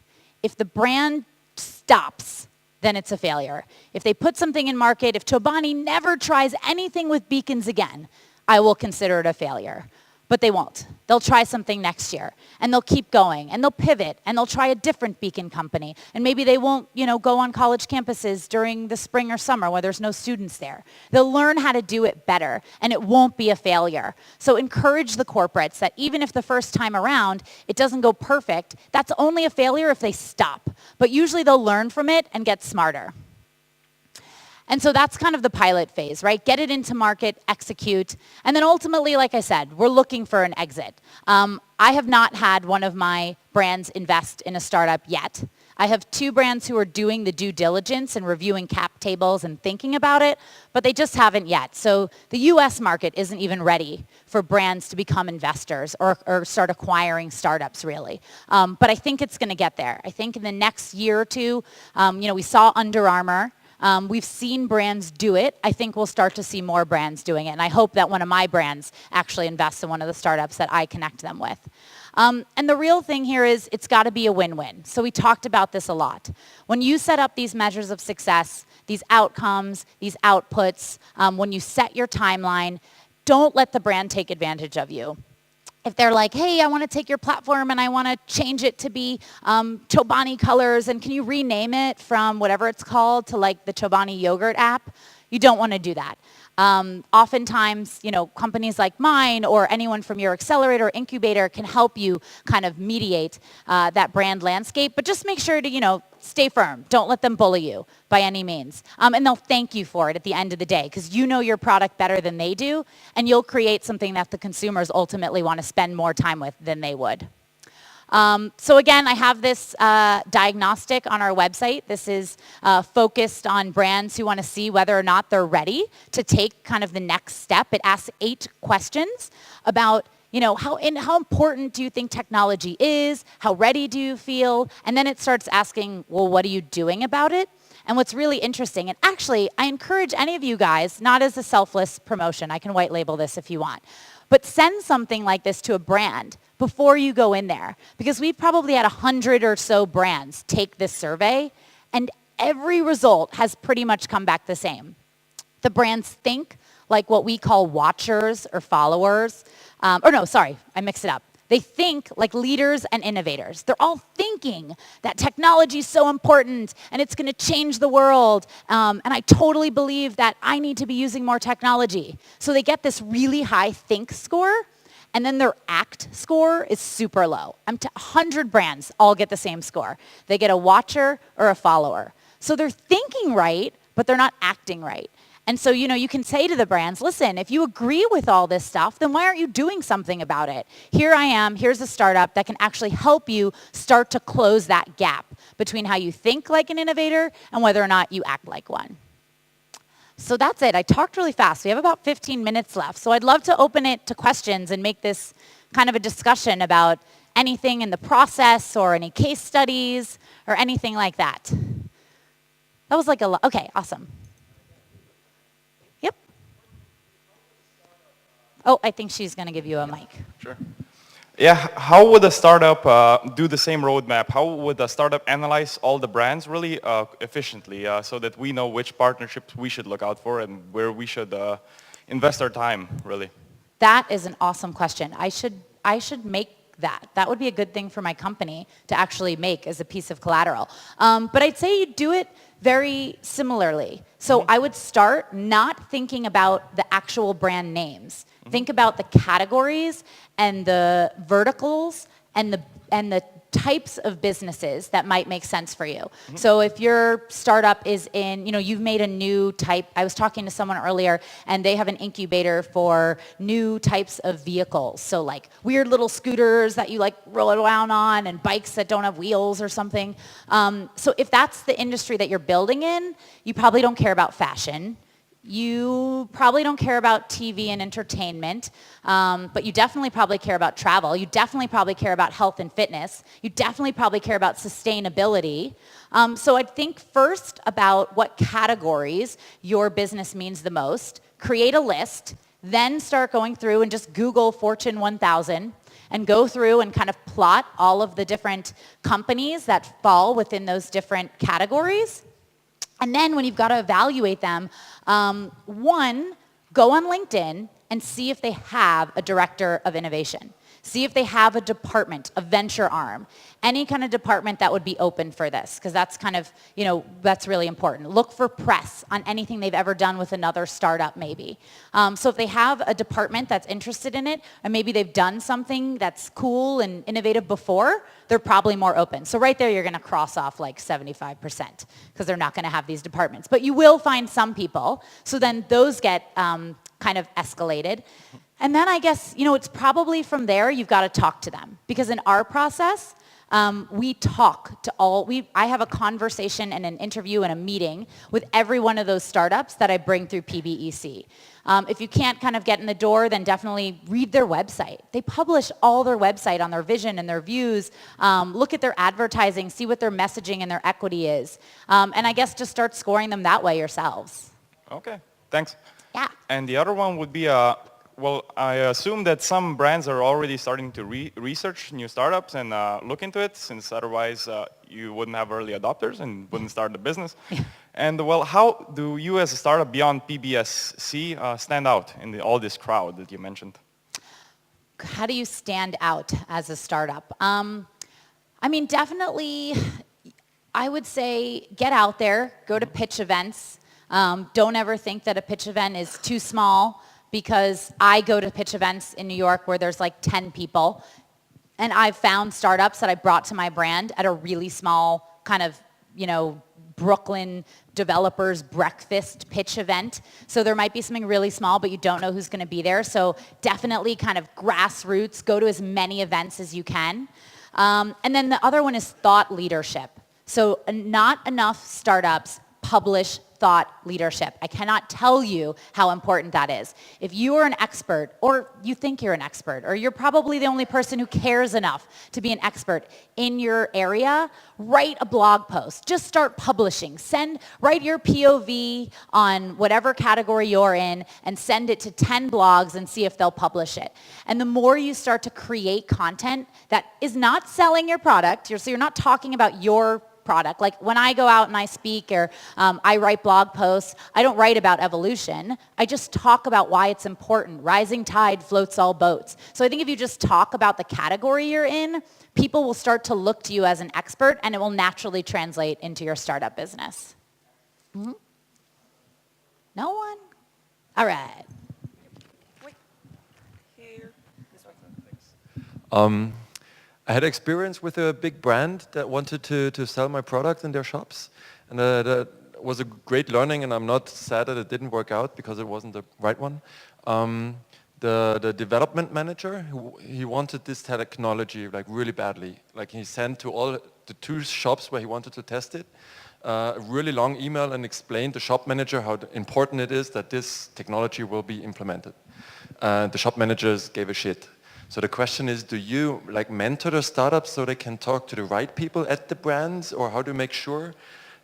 If the brand stops, then it's a failure. If they put something in market, if Chobani never tries anything with beacons again, I will consider it a failure. But they won't. They'll try something next year, and they'll keep going, and they'll pivot, and they'll try a different beacon company. And maybe they won't, go on college campuses during the spring or summer when there's no students there. They'll learn how to do it better, and it won't be a failure. So encourage the corporates that even if the first time around it doesn't go perfect, that's only a failure if they stop. But usually they'll learn from it and get smarter. And so that's kind of the pilot phase, right? Get it into market, execute, and then ultimately, like I said, we're looking for an exit. I have not had one of my brands invest in a startup yet. I have 2 brands who are doing the due diligence and reviewing cap tables and thinking about it, but they just haven't yet. So the US market isn't even ready for brands to become investors or start acquiring startups, really. But I think it's going to get there. I think in the next year or two, we saw Under Armour. We've seen brands do it. I think we'll start to see more brands doing it. And I hope that one of my brands actually invests in one of the startups that I connect them with. And the real thing here is it's got to be a win-win. So we talked about this a lot. When you set up these measures of success, these outcomes, these outputs, when you set your timeline, don't let the brand take advantage of you. If they're like, hey, I want to take your platform and I want to change it to be Chobani colors, and can you rename it from whatever it's called to like the Chobani yogurt app? You don't want to do that. Oftentimes, companies like mine or anyone from your accelerator or incubator can help you kind of mediate that brand landscape, but just make sure to, stay firm. Don't let them bully you by any means. And they'll thank you for it at the end of the day because you know your product better than they do, and you'll create something that the consumers ultimately want to spend more time with than they would. So again, I have this diagnostic on our website. This is focused on brands who want to see whether or not they're ready to take kind of the next step. It asks 8 questions about how important do you think technology is? How ready do you feel? And then it starts asking, well, what are you doing about it? And what's really interesting, and actually, I encourage any of you guys, not as a selfless promotion, I can white label this if you want, but send something like this to a brand before you go in there. Because we've probably had 100 or so brands take this survey, and every result has pretty much come back the same. The brands think like what we call watchers or followers. I mixed it up. They think like leaders and innovators. They're all thinking that technology is so important and it's going to change the world. And I totally believe that I need to be using more technology. So they get this really high think score, and then their act score is super low. 100 brands all get the same score. They get a watcher or a follower. So they're thinking right, but they're not acting right. And so, you can say to the brands, listen, if you agree with all this stuff, then why aren't you doing something about it? Here I am, here's a startup that can actually help you start to close that gap between how you think like an innovator and whether or not you act like one. So that's it. I talked really fast. We have about 15 minutes left. So I'd love to open it to questions and make this kind of a discussion about anything in the process or any case studies or anything like that. That was like a lot. Okay, awesome. Yep. Oh, I think she's going to give you a mic. Sure. Yeah, how would a startup do the same roadmap? How would a startup analyze all the brands really efficiently so that we know which partnerships we should look out for and where we should invest our time, really? That is an awesome question. I should make that. That would be a good thing for my company to actually make as a piece of collateral. But I'd say you do it very similarly. So I would start not thinking about the actual brand names. Think about the categories and the verticals and the types of businesses that might make sense for you. So if your startup is in, you've made a new type, I was talking to someone earlier and they have an incubator for new types of vehicles. So like weird little scooters that you like roll around on and bikes that don't have wheels or something. So if that's the industry that you're building in, you probably don't care about fashion. You probably don't care about TV and entertainment, but you definitely probably care about travel. You definitely probably care about health and fitness. You definitely probably care about sustainability. So I'd think first about what categories your business means the most. Create a list, then start going through and just Google Fortune 1000 and go through and kind of plot all of the different companies that fall within those different categories. And then when you've got to evaluate them, one, go on LinkedIn and see if they have a director of innovation. See if they have a department, a venture arm, any kind of department that would be open for this, because that's kind of, that's really important. Look for press on anything they've ever done with another startup maybe. So if they have a department that's interested in it, and maybe they've done something that's cool and innovative before, they're probably more open. So right there, you're going to cross off like 75% because they're not going to have these departments. But you will find some people. So then those get kind of escalated. And then I guess, it's probably from there you've got to talk to them. Because in our process, we talk to I have a conversation and an interview and a meeting with every one of those startups that I bring through PBEC. If you can't kind of get in the door, then definitely read their website. They publish all their website on their vision and their views. Look at their advertising, see what their messaging and their equity is. And I guess just start scoring them that way yourselves. Okay, thanks. Yeah. And the other one would be, well, I assume that some brands are already starting to research new startups and look into it, since otherwise you wouldn't have early adopters and wouldn't start the business. And well, how do you as a startup beyond PBSC stand out in all this crowd that you mentioned? How do you stand out as a startup? I mean, definitely, I would say get out there, go to pitch events. Don't ever think that a pitch event is too small, because I go to pitch events in New York where there's like 10 people, and I've found startups that I brought to my brand at a really small kind of, Brooklyn developers breakfast pitch event. So there might be something really small, but you don't know who's going to be there. So definitely kind of grassroots, go to as many events as you can. And then the other one is thought leadership. So not enough startups publish thought leadership. I cannot tell you how important that is. If you are an expert, or you think you're an expert, or you're probably the only person who cares enough to be an expert in your area, write a blog post. Just start publishing. Write your POV on whatever category you're in and send it to 10 blogs and see if they'll publish it. And the more you start to create content that is not selling your product, so you're not talking about your product. Like when I go out and I speak or I write blog posts, I don't write about evolution. I just talk about why it's important. Rising tide floats all boats. So I think if you just talk about the category you're in, people will start to look to you as an expert, and it will naturally translate into your startup business. Mm-hmm. No one? All right. I had experience with a big brand that wanted to sell my product in their shops, and that was a great learning, and I'm not sad that it didn't work out because it wasn't the right one. The development manager, he wanted this technology like really badly. Like he sent to all the 2 shops where he wanted to test it a really long email and explained to the shop manager how important it is that this technology will be implemented. The shop managers gave a shit. So the question is, do you like mentor the startups so they can talk to the right people at the brands, or how do you make sure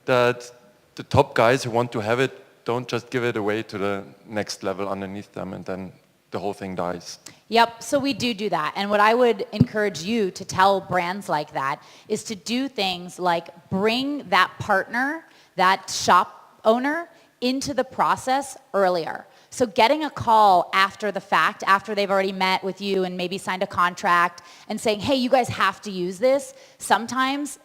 that the top guys who want to have it don't just give it away to the next level underneath them and then the whole thing dies? Yep, so we do that. And what I would encourage you to tell brands like that is to do things like bring that partner, that shop owner, into the process earlier. So getting a call after the fact, after they've already met with you and maybe signed a contract and saying, hey, you guys have to use this. Sometimes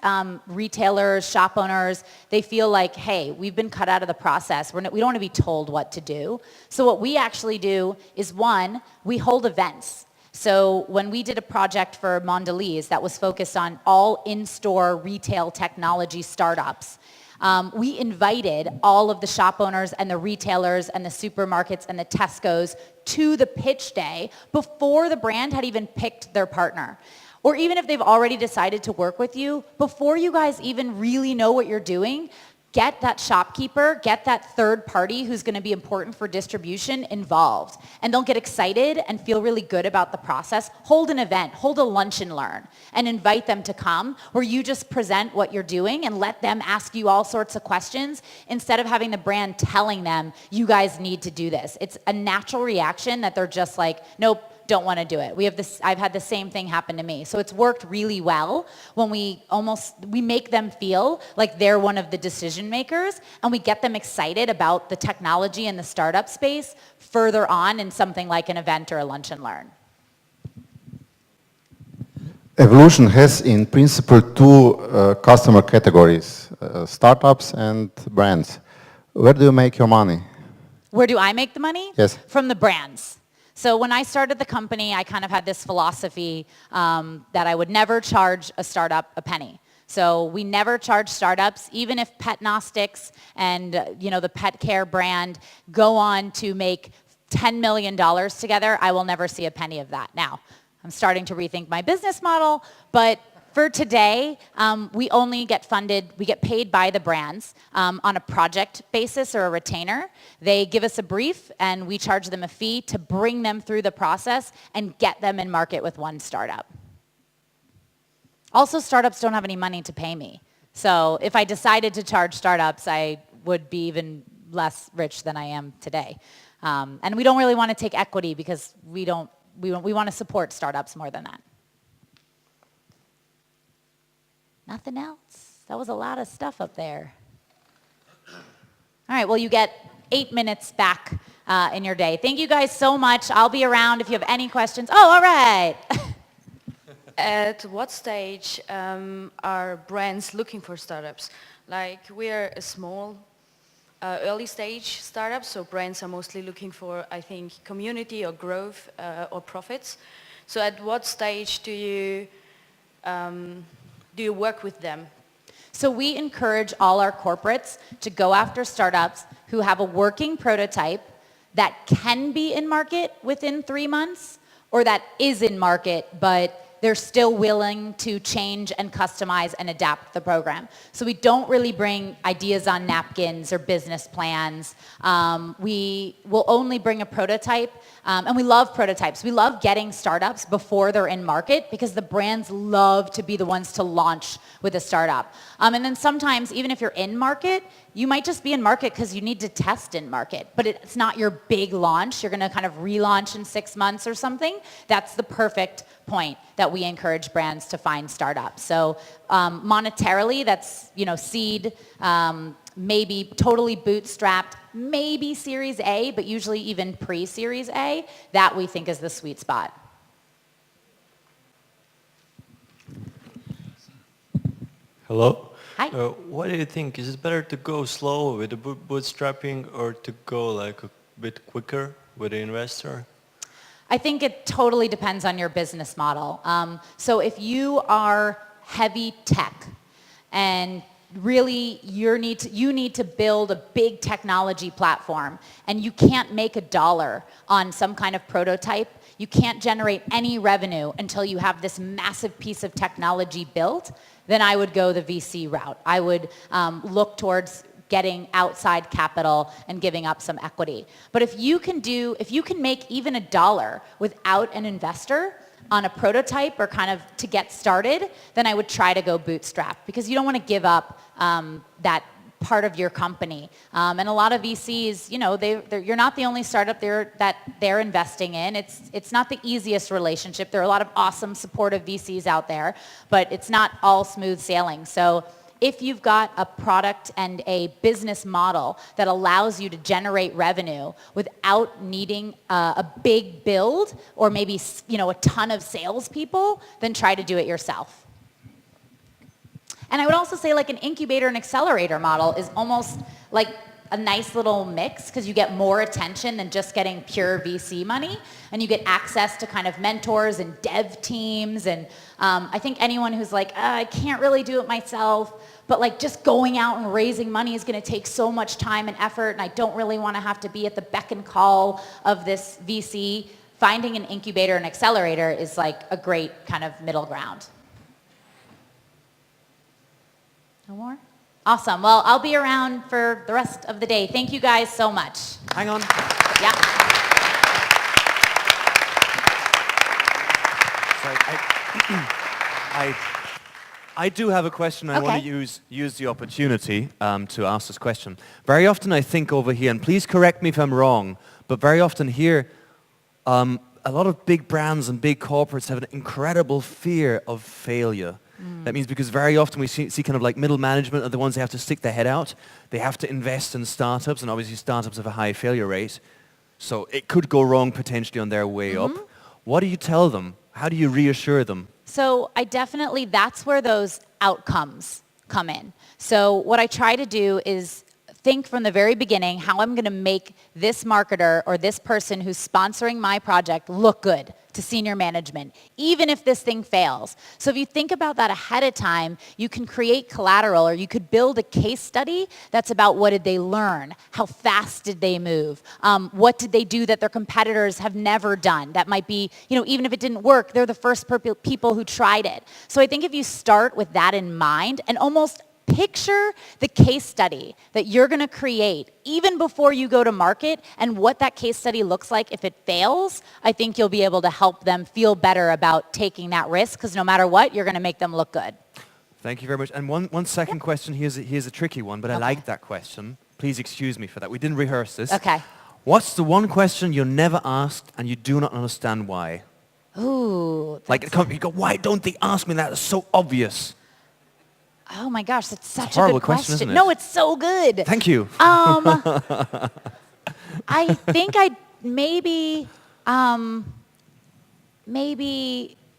retailers, shop owners, they feel like, hey, we've been cut out of the process. We don't want to be told what to do. So what we actually do is, one, we hold events. So when we did a project for Mondelez that was focused on all in-store retail technology startups, we invited all of the shop owners and the retailers and the supermarkets and the Tesco's to the pitch day before the brand had even picked their partner. Or even if they've already decided to work with you, before you guys even really know what you're doing, get that shopkeeper, get that third party who's going to be important for distribution involved. And they'll get excited and feel really good about the process. Hold an event, hold a lunch and learn, and invite them to come where you just present what you're doing and let them ask you all sorts of questions instead of having the brand telling them, you guys need to do this. It's a natural reaction that they're just like, nope, don't want to do it. I've had the same thing happen to me. So it's worked really well when we make them feel like they're one of the decision makers, and we get them excited about the technology and the startup space further on in something like an event or a lunch and learn. Evolution has in principle two customer categories, startups and brands. Where do you make your money? Where do I make the money? Yes. From the brands. So when I started the company, I kind of had this philosophy that I would never charge a startup a penny. So we never charge startups, even if Pet Gnostics and the pet care brand go on to make $10 million together, I will never see a penny of that. Now, I'm starting to rethink my business model, but for today, we only get funded, we get paid by the brands on a project basis or a retainer. They give us a brief and we charge them a fee to bring them through the process and get them in market with one startup. Also, startups don't have any money to pay me. So if I decided to charge startups, I would be even less rich than I am today. And we don't really want to take equity because we want to support startups more than that. Nothing else? That was a lot of stuff up there. All right, well, you get 8 minutes back in your day. Thank you guys so much. I'll be around if you have any questions. Oh, all right. At what stage are brands looking for startups? Like, we're a small, early stage startup, so brands are mostly looking for, I think, community or growth or profits. So at what stage do you work with them? So we encourage all our corporates to go after startups who have a working prototype that can be in market within 3 months or that is in market, but they're still willing to change and customize and adapt the program. So we don't really bring ideas on napkins or business plans. We will only bring a prototype, and we love prototypes. We love getting startups before they're in market because the brands love to be the ones to launch with a startup. And then sometimes, even if you're in market, you might just be in market because you need to test in market, but it's not your big launch. You're going to kind of relaunch in 6 months or something. That's the perfect point that we encourage brands to find startups. So monetarily, that's seed, maybe totally bootstrapped, maybe Series A, but usually even pre-Series A. That we think is the sweet spot. Hello. Hi. What do you think? Is it better to go slow with the bootstrapping or to go like a bit quicker with the investor? I think it totally depends on your business model. So if you are heavy tech and really you need to build a big technology platform and you can't make $1 on some kind of prototype, you can't generate any revenue until you have this massive piece of technology built, then I would go the VC route. I would look towards getting outside capital and giving up some equity. But if you can make even $1 without an investor on a prototype or kind of to get started, then I would try to go bootstrap because you don't want to give up that part of your company. And a lot of VCs, you're not the only startup that they're investing in. It's not the easiest relationship. There are a lot of awesome supportive VCs out there, but it's not all smooth sailing. So if you've got a product and a business model that allows you to generate revenue without needing a big build or maybe a ton of salespeople, then try to do it yourself. And I would also say like an incubator and accelerator model is almost like a nice little mix because you get more attention than just getting pure VC money, and you get access to kind of mentors and dev teams. And I think anyone who's like, I can't really do it myself, but like just going out and raising money is going to take so much time and effort, and I don't really want to have to be at the beck and call of this VC. Finding an incubator and accelerator is like a great kind of middle ground. No more? Awesome. Well, I'll be around for the rest of the day. Thank you guys so much. Hang on. Yeah. Sorry, I do have a question. I want Okay. to use the opportunity to ask this question. Very often I think over here, and please correct me if I'm wrong, but very often here, a lot of big brands and big corporates have an incredible fear of failure. That means because very often we see kind of like middle management are the ones that have to stick their head out. They have to invest in startups, and obviously startups have a high failure rate. So it could go wrong potentially on their way up. What do you tell them? How do you reassure them? So that's where those outcomes come in. So what I try to do is think from the very beginning how I'm going to make this marketer or this person who's sponsoring my project look good to senior management, even if this thing fails. So if you think about that ahead of time, you can create collateral, or you could build a case study that's about what did they learn, how fast did they move, what did they do that their competitors have never done. That might be, even if it didn't work, they're the first people who tried it. So I think if you start with that in mind and almost picture the case study that you're going to create even before you go to market and what that case study looks like if it fails, I think you'll be able to help them feel better about taking that risk, because no matter what, you're going to make them look good. Thank you very much. And one second question. Here's a tricky one, but I like that question. Please excuse me for that. We didn't rehearse this. Okay. What's the one question you're never asked and you do not understand why? Ooh. Like you go, why don't they ask me that? It's so obvious. Oh my gosh, that's such a a horrible good question, isn't it? No, it's so good. Thank you. I think maybe,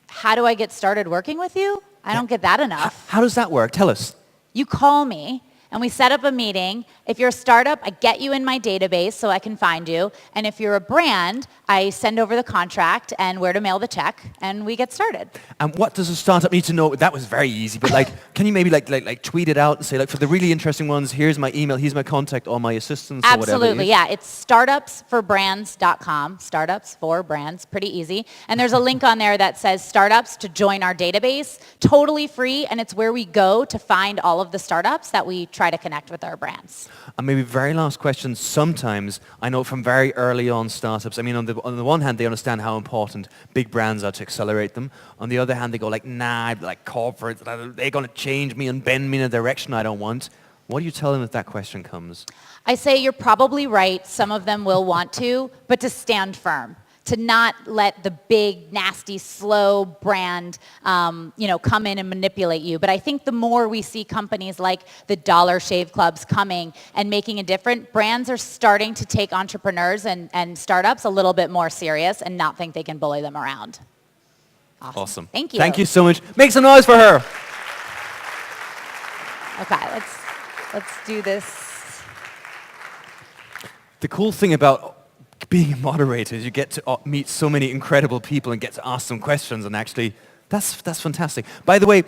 how do I get started working with you? I don't get that enough. How does that work? Tell us. You call me and we set up a meeting. If you're a startup, I get you in my database so I can find you. And if you're a brand, I send over the contract and where to mail the check, and we get started. And what does a startup need to know? That was very easy, but can you maybe like tweet it out and say, for the really interesting ones, here's my email, here's my contact, all my assistants, or whatever. Absolutely, yeah. It's startupsforbrands.com. Startups for brands, pretty easy. And there's a link on there that says startups to join our database, totally free, and it's where we go to find all of the startups that we try to connect with our brands. And maybe very last question. Sometimes I know from very early on startups, I mean, on the one hand, they understand how important big brands are to accelerate them. On the other hand, they go nah, like corporates, they're going to change me and bend me in a direction I don't want. What do you tell them if that question comes? I say you're probably right. Some of them will want to, but to stand firm. To not let the big, nasty, slow brand, come in and manipulate you. But I think the more we see companies like the Dollar Shave Clubs coming and making a difference, brands are starting to take entrepreneurs and startups a little bit more serious and not think they can bully them around. Awesome. Thank you. Thank you so much. Make some noise for her. Okay, let's do this. The cool thing about being a moderator is you get to meet so many incredible people and get to ask them questions, and actually that's fantastic. By the way,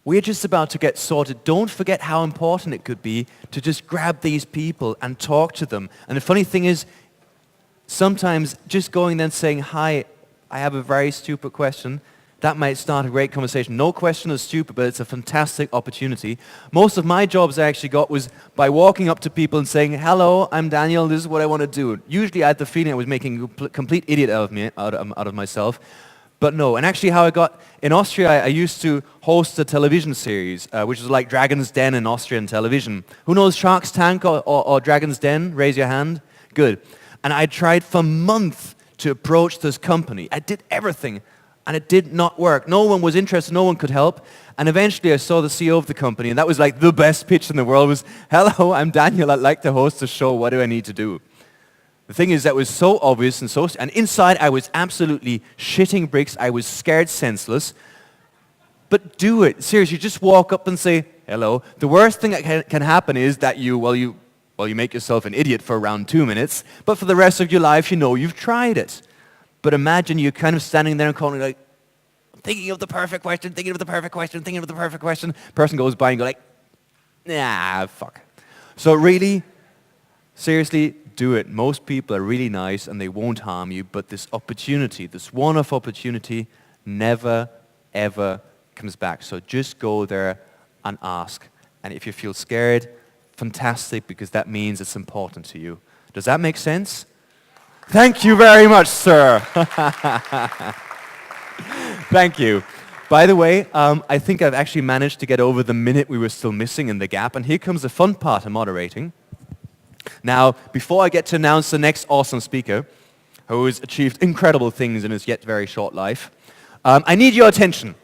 we're just about to get sorted. Don't forget how important it could be to just grab these people and talk to them. And the funny thing is, sometimes just going then saying, hi, I have a very stupid question, that might start a great conversation. No question is stupid, but it's a fantastic opportunity. Most of my jobs I actually got was by walking up to people and saying, hello, I'm Daniel, this is what I want to do. Usually I had the feeling I was making a complete idiot out of myself. But no, and actually how I got, in Austria I used to host a television series, which was like Dragon's Den in Austrian television. Who knows Shark's Tank or Dragon's Den? Raise your hand. Good. And I tried for months to approach this company. I did everything. And it did not work. No one was interested, no one could help. And eventually I saw the CEO of the company, and that was like the best pitch in the world was, hello, I'm Daniel, I'd like to host a show, what do I need to do? The thing is that was so obvious and inside I was absolutely shitting bricks, I was scared senseless. But do it, seriously, just walk up and say, hello. The worst thing that can happen is that you make yourself an idiot for around 2 minutes, but for the rest of your life, you know you've tried it. But imagine you're kind of standing there and calling like, thinking of the perfect question, thinking of the perfect question, thinking of the perfect question. Person goes by and go like, nah, fuck. So really, seriously, do it. Most people are really nice and they won't harm you, but this opportunity, this one-off opportunity, never, ever comes back. So just go there and ask. And if you feel scared, fantastic, because that means it's important to you. Does that make sense? Thank you very much, sir. Thank you. By the way, I think I've actually managed to get over the minute we were still missing in the gap, and here comes the fun part of moderating. Now, before I get to announce the next awesome speaker, who has achieved incredible things in his yet very short life, I need your attention.